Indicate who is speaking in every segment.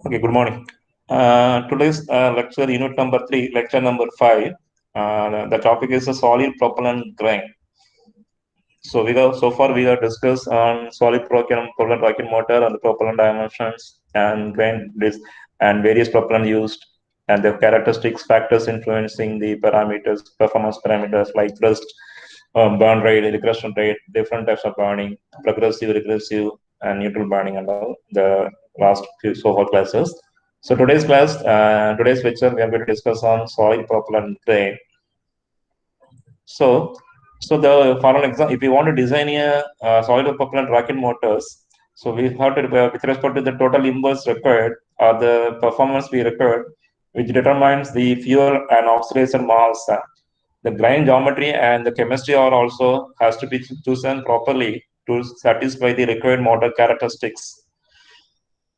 Speaker 1: Okay, good morning. Today's lecture, unit number 3, lecture number 5. The topic is a solid propellant grain. So far we have discussed on solid propellant rocket motor and the propellant dimensions and and various propellant used and the characteristics factors influencing the parameters, performance parameters like thrust, burn rate, regression rate, different types of burning, progressive, regressive, and neutral burning, and all the last few so far classes. So today's lecture, we are going to discuss on solid propellant grain. So, so the for an example, if you want to design a solid propellant rocket motors, so we have to with respect to the total impulse required or the performance we required, which determines the fuel and oxidation mass. The grain geometry and the chemistry are also has to be chosen properly to satisfy the required motor characteristics.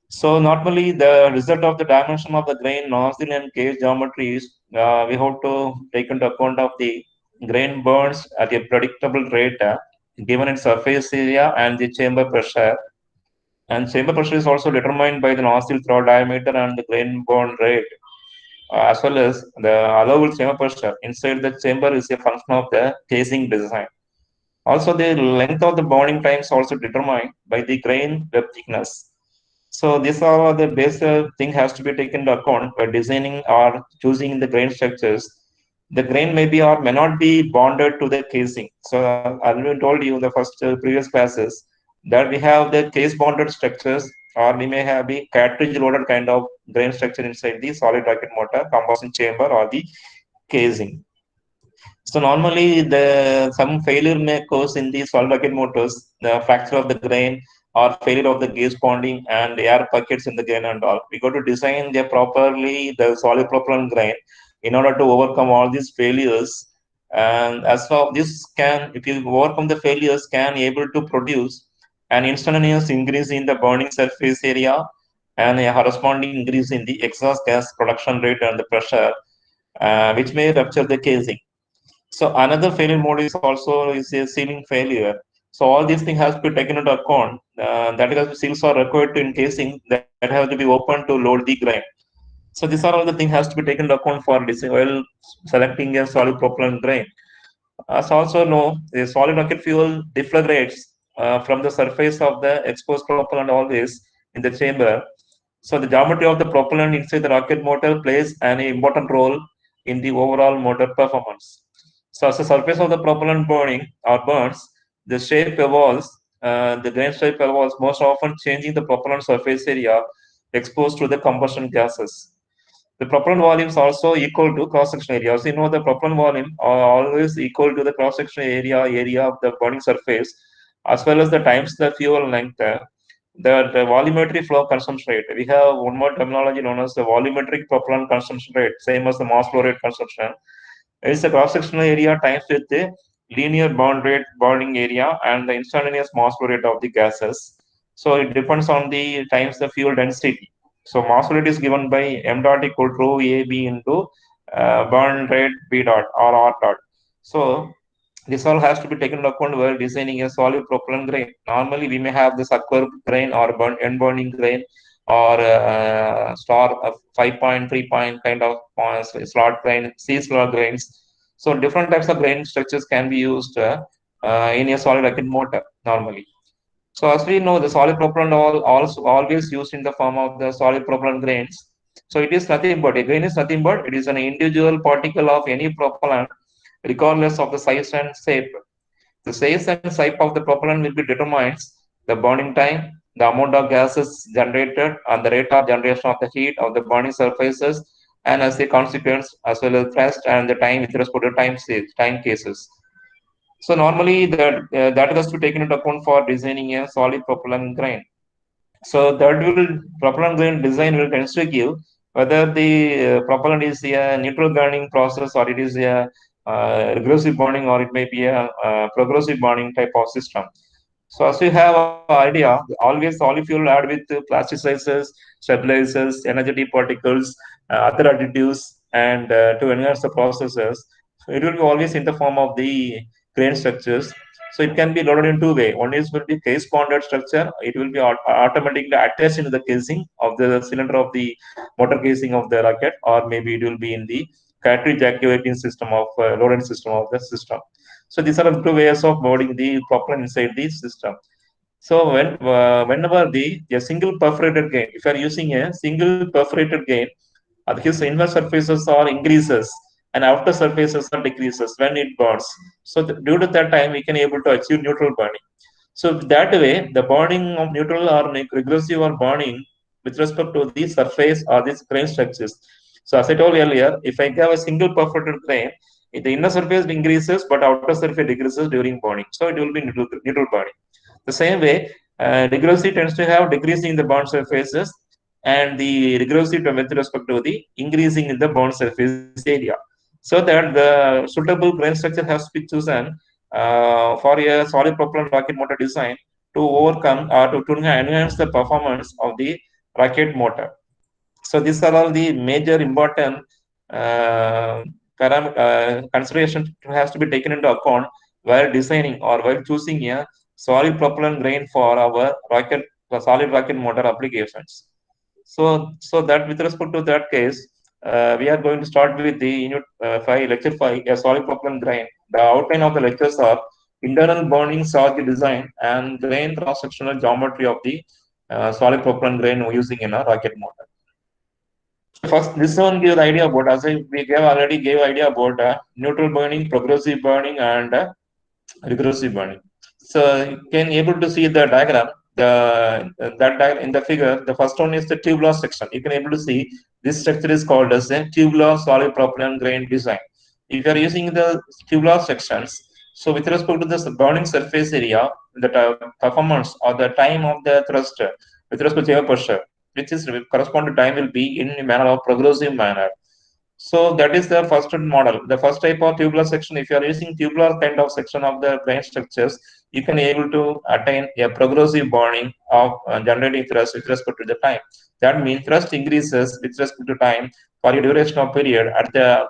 Speaker 1: So normally the result of the dimension of the grain, nozzle and cage geometries, we have to take into account of the grain burns at a predictable rate given its surface area and the chamber pressure. And chamber pressure is also determined by the nozzle throat diameter and the grain burn rate, as well as the allowable chamber pressure inside the chamber is a function of the casing design. Also, the length of the burning time is also determined by the grain web thickness. So these are the basic thing has to be taken into account by designing or choosing the grain structures. The grain may be or may not be bonded to the casing. So I already told you in the first previous classes that we have the case bonded structures, or we may have the cartridge loaded kind of grain structure inside the solid rocket motor, combustion chamber, or the casing. So normally the some failure may cause in the solid rocket motors, the fracture of the grain or failure of the gauge bonding and air pockets in the grain and all. We got to design the properly the solid propellant grain in order to overcome all these failures. And as of this can, if you overcome the failures, can able to produce an instantaneous increase in the burning surface area and a corresponding increase in the exhaust gas production rate and the pressure, which may rupture the casing. So another failure mode is also is a sealing failure. So all these things has to be taken into account. That is, seals are required to encasing that have to be open to load the grain. So these are all the things has to be taken into account for while selecting a solid propellant grain. As also know, the solid rocket fuel deflagrates from the surface of the exposed propellant always in the chamber. So the geometry of the propellant inside the rocket motor plays an important role in the overall motor performance. So as the surface of the propellant burning or burns, the shape evolves, the grain shape evolves, most often changing the propellant surface area exposed to the combustion gases. The propellant volume is also equal to cross-section area. So you know the propellant volume are always equal to the cross-section area of the burning surface, as well as the times the fuel length. The volumetric flow consumption rate. We have one more terminology known as the volumetric propellant consumption rate, same as the mass flow rate consumption. It's the cross-sectional area times with the linear burn rate, burning area, and the instantaneous mass flow rate of the gases. So it depends on the times the fuel density. So mass flow rate is given by m dot equal to AB into burn rate B dot or R dot. So this all has to be taken into account while designing a solid propellant grain. Normally, we may have the sucker grain or end burning grain or star 5.3 point kind of slot grain, C slot grains. So different types of grain structures can be used in a solid rocket motor normally. So as we know, the solid propellant also always used in the form of the solid propellant grains. So it is nothing but a grain is nothing but it is an individual particle of any propellant, regardless of the size and shape. The size and shape of the propellant will be determines the burning time, the amount of gases generated, and the rate of generation of the heat of the burning surfaces, and as a consequence, as well as thrust and the time with respect to time cases. So normally that has to be taken into account for designing a solid propellant grain. So that will propellant grain design will tends to give whether the propellant is a neutral burning process or it is a regressive burning or it may be a progressive burning type of system. So as you have an idea, always solid fuel add with plasticizers, stabilizers, energetic particles, other additives, and to enhance the processes. So it will be always in the form of the grain structures. So it can be loaded in two way. One is will be case bonded structure. It will be automatically attached into the casing of the cylinder of the motor casing of the rocket, or maybe it will be in the cartridge activating system of loading system of the system. So these are the two ways of loading the propellant inside the system. So whenever a single perforated grain, if you are using a single perforated grain, his inner surfaces are increases and outer surfaces are decreases when it burns. So due to that time, we can able to achieve neutral burning. So that way, the burning of neutral or regressive or burning with respect to the surface or these grain structures. So as I told earlier, if I have a single perforated grain, the inner surface increases but outer surface decreases during burning. So it will be neutral burning. The same way, regressive tends to have decreasing in the bond surfaces and the regressive with respect to the increasing in the bond surface area. So that the suitable grain structure has to be chosen for a solid propellant rocket motor design to overcome or to enhance the performance of the rocket motor. So these are all the major important consideration has to be taken into account while designing or while choosing a solid propellant grain for our rocket solid rocket motor applications. So that with respect to that case, we are going to start with the unit 5, lecture 5, a solid propellant grain. The outline of the lectures are internal burning charge design and grain cross-sectional geometry of the solid propellant grain using in a rocket motor. So first, this one gives idea about, as I we gave already gave idea about neutral burning, progressive burning, and regressive burning. So you can able to see the diagram. In the figure, the first one is the tubular section. You can able to see this structure is called as a tubular solid propellant grain design. If you are using the tubular sections, so with respect to this burning surface area, the performance or the time of the thrust with respect to air pressure, which is corresponding time will be in a manner of progressive manner. So that is the first model. The first type of tubular section, if you are using tubular kind of section of the grain structures, you can able to attain a progressive burning of generating thrust with respect to the time. That means thrust increases with respect to time for a duration of period. At the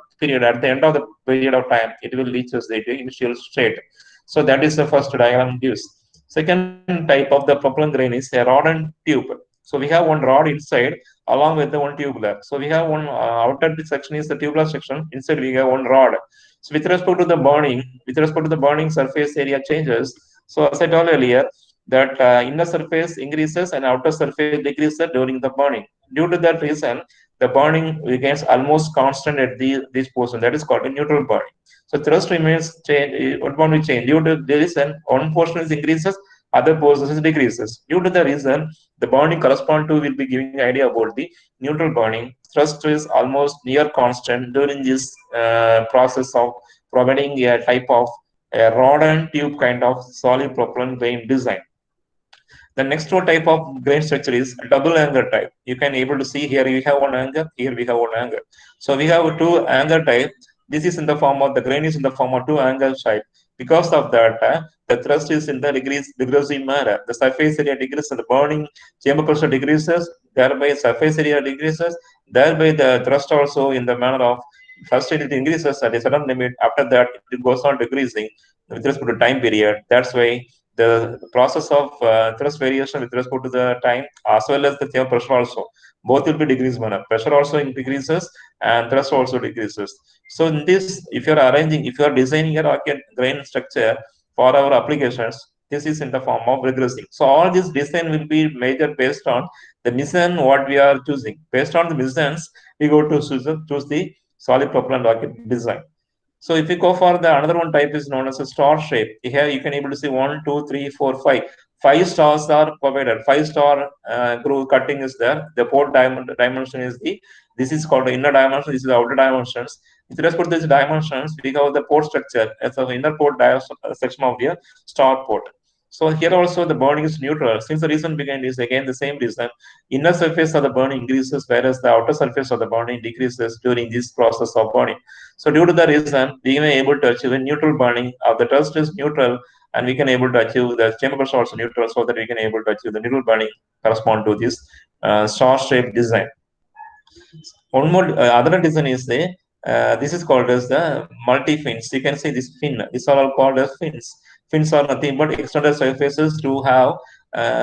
Speaker 1: end of the period of time, it will reach the initial state. So that is the first diagram gives. Second type of the propellant grain is a rod and tube. So we have one rod inside along with the one tubular. So we have one outer section is the tubular section. Inside we have one rod. So with respect to the burning, with respect to the burning surface area changes. So as I told earlier, that inner surface increases and outer surface decreases during the burning. Due to that reason, the burning remains almost constant at this portion. That is called a neutral burning. So thrust remains change. What one will change due to the reason one portion is increases, other portion decreases. Due to the reason, the burning correspond to will be giving idea about the neutral burning. Thrust is almost near constant during this process of providing a type of a rod and tube kind of solid propellant grain design. The next one type of grain structure is double angle type. You can able to see here we have one angle, here we have one angle. So we have two angle type. This is in the form of the grain is in the form of two angle type. Because of that, the thrust is in the regressive manner. The surface area decreases, the burning chamber pressure decreases, thereby surface area decreases, thereby the thrust also in the manner of first it increases at a certain limit. After that, it goes on decreasing with respect to time period. That's why the process of thrust variation with respect to the time as well as the chamber pressure also both will be decreased manner. Pressure also decreases and thrust also decreases. So in this, if you are arranging, if you are designing a rocket grain structure for our applications, this is in the form of regressing. So all this design will be major based on the mission what we are choosing. Based on the missions, we go to choose the solid propellant rocket design. So if you go for the another one type is known as a star shape. Here you can able to see 1, 2, 3, 4, 5. 5 stars are provided. 5 star groove cutting is there. The fourth dimension is the this is called the inner dimension. This is the outer dimensions. With respect to these dimensions, we have the port structure as an inner port section of the star port. So here also the burning is neutral. Since the reason behind is again the same reason. Inner surface of the burning increases, whereas the outer surface of the burning decreases during this process of burning. So due to the reason, we may able to achieve a neutral burning. The thrust is neutral, and we can able to achieve the chamber pressure also neutral, so that we can able to achieve the neutral burning correspond to this star shape design. One more other design is the this is called as the multi fins. You can see this fin. These are all called as fins. Fins are nothing but extended surfaces to have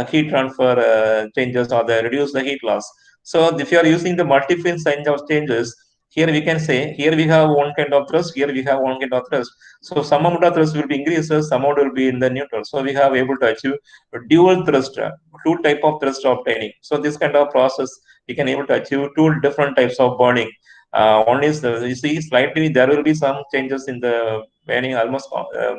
Speaker 1: heat transfer changes or the reduce the heat loss. So if you are using the multi-fin sign of changes, here we can say, here we have one kind of thrust, here we have one kind of thrust. So some amount of thrust will be increases, some amount will be in the neutral. So we have able to achieve dual thrust, two type of thrust obtaining. So this kind of process, we can able to achieve two different types of burning. One is, you see, slightly there will be some changes in the burning, almost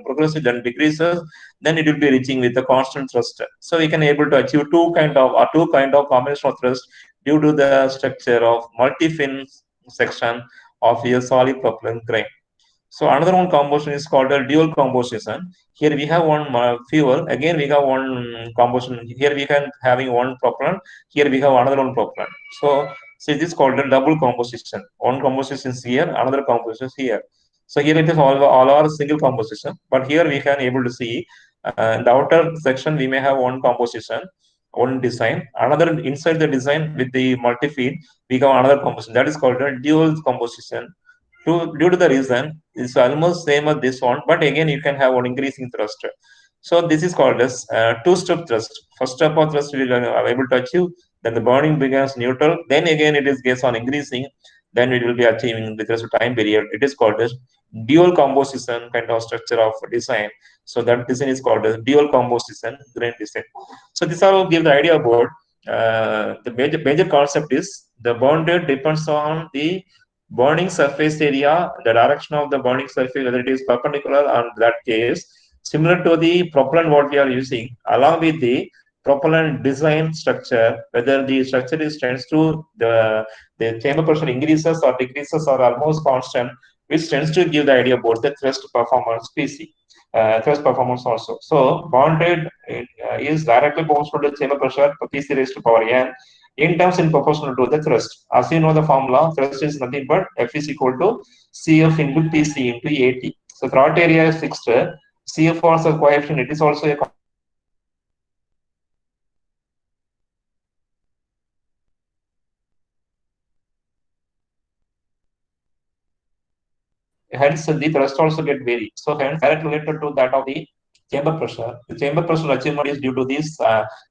Speaker 1: progressive, then decreases, then it will be reaching with the constant thrust. So we can able to achieve two kind of combination of thrust due to the structure of multi-fin section of a solid propellant grain. So another one composition is called a dual composition. Here we have one fuel. Again we have one combustion. Here we can having one propellant. Here we have another one propellant. So this is called a double composition. One composition is here, another composition is here. So here it is all are single composition. But here we can able to see in the outer section we may have one composition, one design. Another inside the design with the multi-feed we have another composition. That is called a dual composition due to the reason it's almost same as this one, but again you can have one increasing thrust. So this is called as two-step thrust. First step of thrust we are able to achieve, then the burning begins neutral, then again it is gets on increasing, then it will be achieving with respect to time period. It is called as dual composition kind of structure of design. So that design is called as dual composition grain design. So this all give the idea about the major concept is the boundary depends on the burning surface area, the direction of the burning surface, whether it is perpendicular on that case, similar to the propellant what we are using, along with the propellant design structure, whether the structure is tends to the chamber pressure increases or decreases or almost constant, which tends to give the idea about the thrust performance PC. Thrust performance also. So bonded is directly proportional to the chamber pressure PC raised to power n in terms in proportional to the thrust. As you know the formula, thrust is nothing but F is equal to CF into PC into AT. So throughout area is fixed. CF also coefficient, it is also a constant. So this is called as directly proportional to the thrust performance PC. Hence the thrust also get varied. So hence direct related to that of the chamber pressure. The chamber pressure achievement is due to this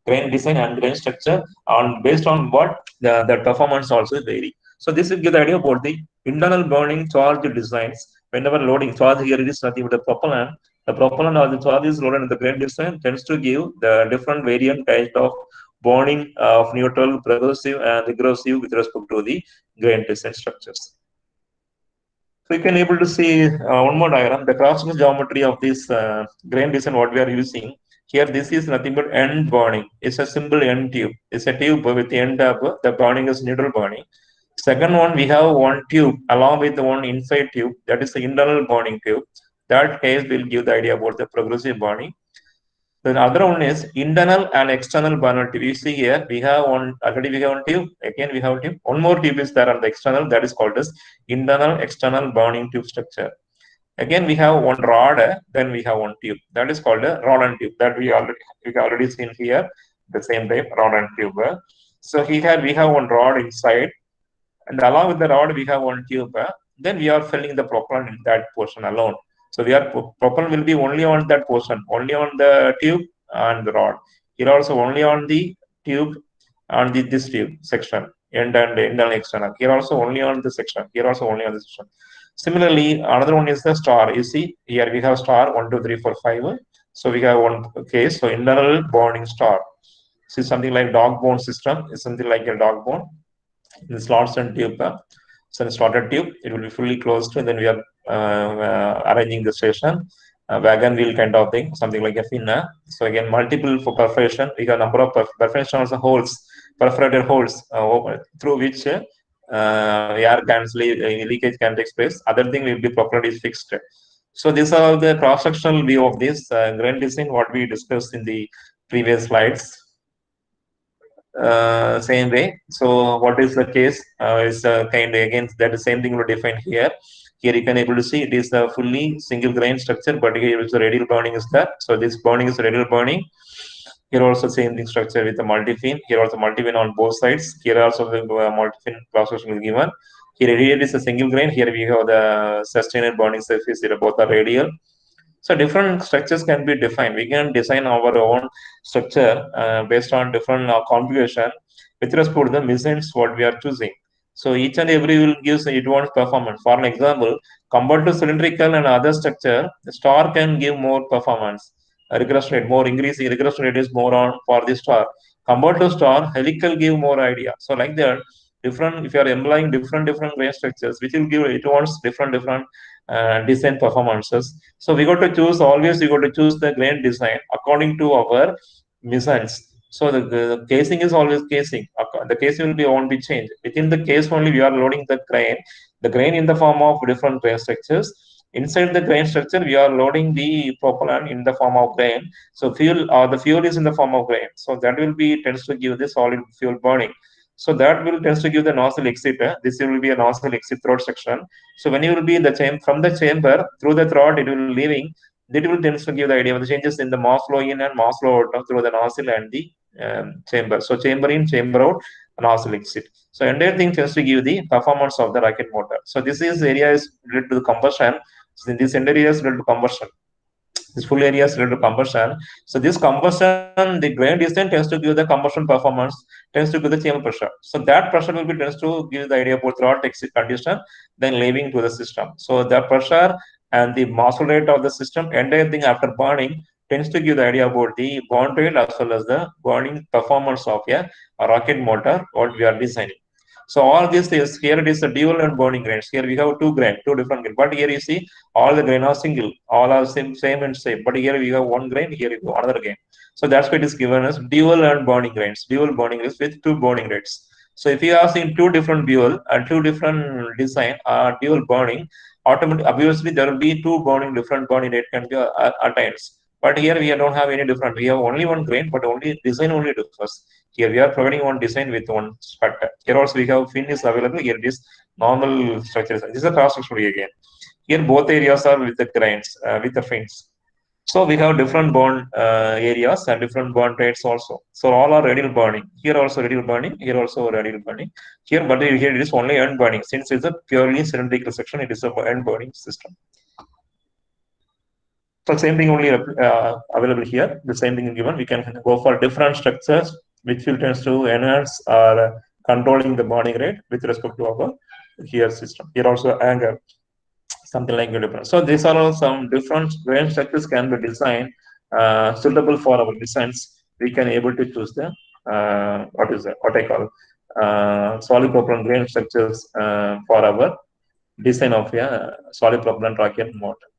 Speaker 1: grain design and grain structure, on based on what the performance also vary. So this will give the idea about the internal burning charge designs. Whenever loading charge here, it is nothing but the propellant. The propellant or the charge is loaded in the grain design tends to give the different variant kind of burning of neutral, progressive, and regressive with respect to the grain design structures. So you can able to see one more diagram, the cross-section geometry of this grain design what we are using. Here this is nothing but end burning. It's a simple end tube. It's a tube with the end up, the burning is neutral burning. Second one, we have one tube along with the one inside tube, that is the internal burning tube. That case will give the idea about the progressive burning. The other one is internal and external burner tube. You see here, we have one, already we have one tube, again we have a tube. One more tube is there on the external, that is called as internal external burning tube structure. Again, we have one rod, then we have one tube. That is called a rod and tube. That we already seen here, the same type, rod and tube. So here we have one rod inside, and along with the rod, we have one tube. Then we are filling the propellant in that portion alone. So we are propellant will be only on that portion, only on the tube and the rod. Here also only on the tube and this tube section, end and internal external. Here also only on the section. Here also only on the section. Similarly, another one is the star. You see here we have star 1, 2, 3, 4, 5. So we have one case. So internal burning star. See something like dog bone system is something like a dog bone. The slots and tube. So the slotted tube, it will be fully closed, and then we are arranging the station, wagon wheel kind of thing, something like a finna. So again, multiple for perforation. We have number of perforation also holes, perforated holes through which air can leakage can take place. Other thing will be properly fixed. So these are the cross-sectional view of this grain design, what we discussed in the previous slides. Same way. So what is the case is kind of again that the same thing will define here. Here you can able to see it is a fully single grain structure, but here is the radial burning is that. So this burning is radial burning. Here also same thing structure with the multi-fin. Here also multi-fin on both sides. Here also the multi-fin cross section is given. Here is a single grain. Here we have the sustained burning surface. Here both are radial. So different structures can be defined. We can design our own structure based on different configuration with respect to the machines what we are choosing. So each and every will gives its own performance. For an example, compared to cylindrical and other structure, the star can give more performance. Regression rate more increasing. Regression rate is more on for the star. Compared to star, helical give more idea. So like that, different if you are employing different grain structures, which will give it wants different design performances. So we got to choose always. We got to choose the grain design according to our missiles. So the casing is always casing. The casing will be won't be changed. Within the case only we are loading the grain in the form of different grain structures. Inside the grain structure, we are loading the propellant in the form of grain. So the fuel is in the form of grain. So that will be tends to give the solid fuel burning. So that will tends to give the nozzle exit. This will be a nozzle exit throat section. So when you will be in the chamber from the chamber through the throat, it will leaving. That will tends to give the idea of the changes in the mass flow in and mass flow out through the nozzle and the chamber. So chamber in, chamber out, nozzle exit. So entire thing tends to give the performance of the rocket motor. So this is area is related to the combustion. So in this entire area is related to combustion. This full area is related to combustion. So this combustion, the grain design tends to give the combustion performance, tends to give the chamber pressure. So that pressure will be tends to give the idea about throughout exit condition, then leaving to the system. So the pressure and the mass flow rate of the system, entire thing after burning tends to give the idea about the burn rate as well as the burning performance of a rocket motor what we are designing. So all this is here it is a dual and burning grains. Here we have two different grains. But here you see all the grain are single, all are same and same. But here we have one grain, here you have another grain. So that's why it is given as dual and burning grains. Dual burning grains with two burning rates. So if you have seen two different dual and two different design dual burning, automatically obviously there will be two burning different burning rate can be attained. But here we don't have any different. We have only one grain, but only design only differs. Here we are providing one design with one structure. Here also we have fin is available. Here it is normal structure. This is a cross section again. Here both areas are with the grains, with the fins. So we have different bond areas and different bond rates also. So all are radial burning. Here also radial burning. Here also radial burning. Here, but here it is only end burning. Since it's a purely cylindrical section, it is a end burning system. So same thing only available here. The same thing is given. We can go for different structures which will tends to enhance or controlling the burning rate with respect to our here system. Here also anger, something like different. So these are all some different grain structures can be designed suitable for our designs. We can able to choose the what I call solid propellant grain structures for our design of a solid propellant rocket motor.